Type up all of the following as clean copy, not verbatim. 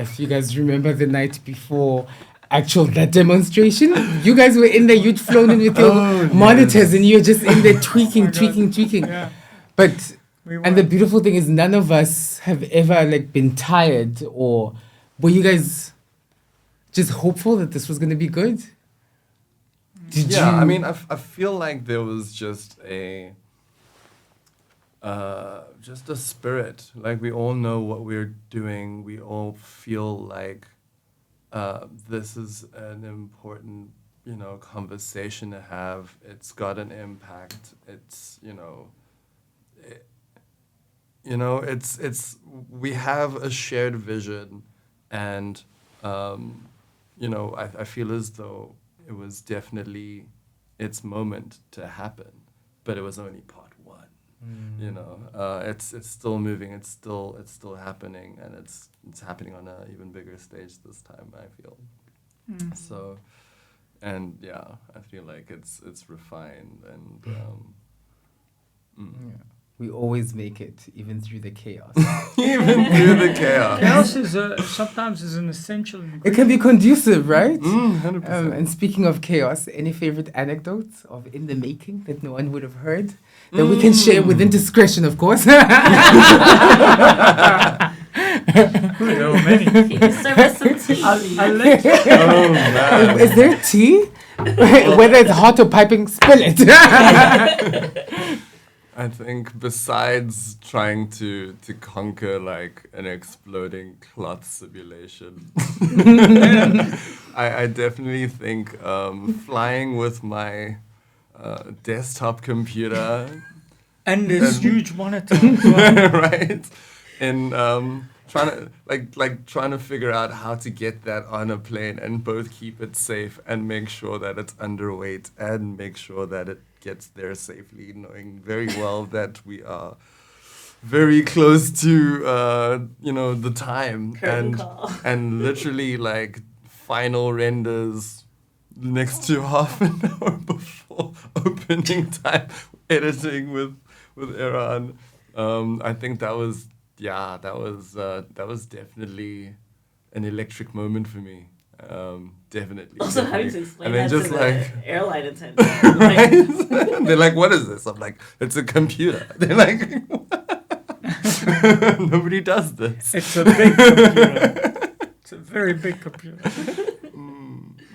if you guys remember the night before that demonstration, you guys were in there, you'd flown in with your monitors and you're just in there tweaking. Yeah. But, and the beautiful thing is none of us have ever like been tired, or were you guys just hopeful that this was going to be good? I mean, I feel like there was just a spirit. Like, we all know what we're doing. We all feel like this is an important, conversation to have. It's got an impact. It's, it's we have a shared vision, and I feel as though it was definitely its moment to happen, but it was only part one. It's still moving. It's still happening, and it's happening on an even bigger stage this time, I feel. So, and I feel like it's refined and. We always make it, even through the chaos. Even through the chaos. Chaos is sometimes is an essential ingredient. It can be conducive, right? 100%. And speaking of chaos, any favorite anecdotes of in the making that no one would have heard that we can share within discretion, of course? There were many. Service some tea. I'll let you. Oh man. Is there tea? Whether it's hot or piping, spill it. I think besides trying to conquer like an exploding cloth simulation, I definitely think flying with my desktop computer And this huge monitor. right, and trying to figure out how to get that on a plane and both keep it safe and make sure that it's underweight and make sure that it gets there safely, knowing very well that we are very close to the time and literally like final renders next to half an hour before opening time, editing with Iran. I think that was definitely an electric moment for me. Definitely. Also, having to explain and then that just to like, the airline attendant. right? They're like, "What is this?" I'm like, "It's a computer." They're like, "Nobody does this." It's a big computer. It's a very big computer.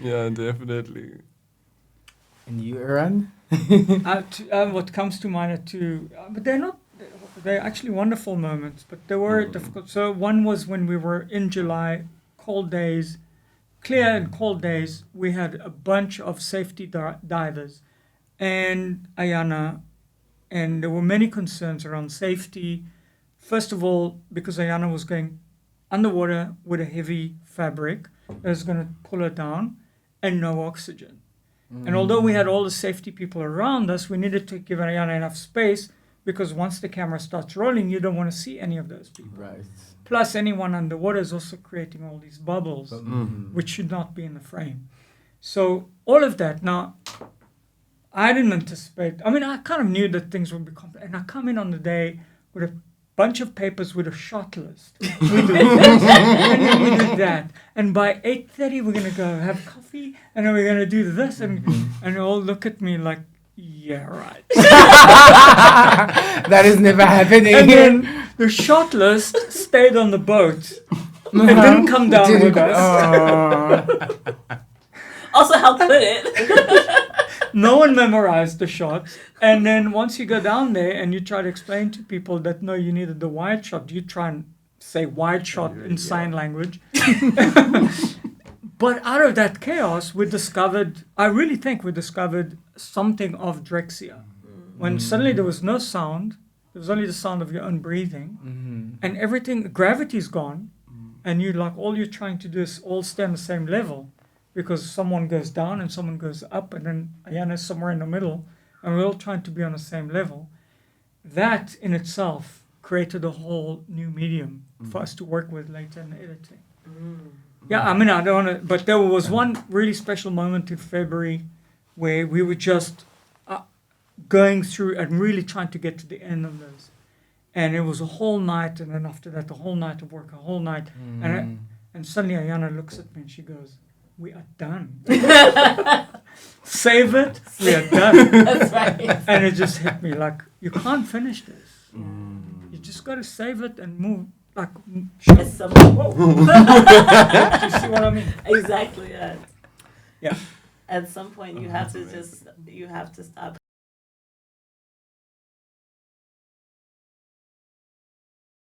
Yeah, definitely. And you, Iran? What comes to mind are two, but they're actually wonderful moments, but they were difficult. So one was when we were in July, cold days, clear and cold days. We had a bunch of safety divers and Ayana, and there were many concerns around safety. First of all, because Ayana was going underwater with a heavy fabric that was going to pull her down and no oxygen. And although we had all the safety people around us, we needed to give Ayana enough space, because once the camera starts rolling, you don't want to see any of those people. Right. Plus, anyone underwater is also creating all these bubbles, which should not be in the frame. So all of that. Now, I didn't anticipate. I mean, I kind of knew that things would be complex. And I come in on the day with a bunch of papers with a shot list. We do this, and then we do that. And by 8:30, we're going to go have coffee, and then we're going to do this. And they all look at me like, yeah, right. That is never happening. And then the shot list stayed on the boat. It didn't come down with us. Also, how could it? No one memorized the shots. And then once you go down there and you try to explain to people that, no, you needed the wide shot, you try and say wide shot in sign language. But out of that chaos, I really think we discovered something of Drexciya. When suddenly there was no sound, there was only the sound of your own breathing, and everything, gravity's gone, and all you're trying to do is all stay on the same level, because someone goes down and someone goes up, and then Ayana's somewhere in the middle, and we're all trying to be on the same level. That in itself created a whole new medium for us to work with later in the editing. Yeah, I mean, I don't want to, but there was one really special moment in February where we were just going through and really trying to get to the end of this. And it was a whole night, and then after that, the whole night of work, a whole night. And And suddenly Ayana looks at me and she goes, "We are done. Save it. We are done." That's right. And it just hit me like, you can't finish this. You just got to save it and move. Like, At some point. do you see what I mean? Exactly. Yeah. Yeah. At some point, you have to stop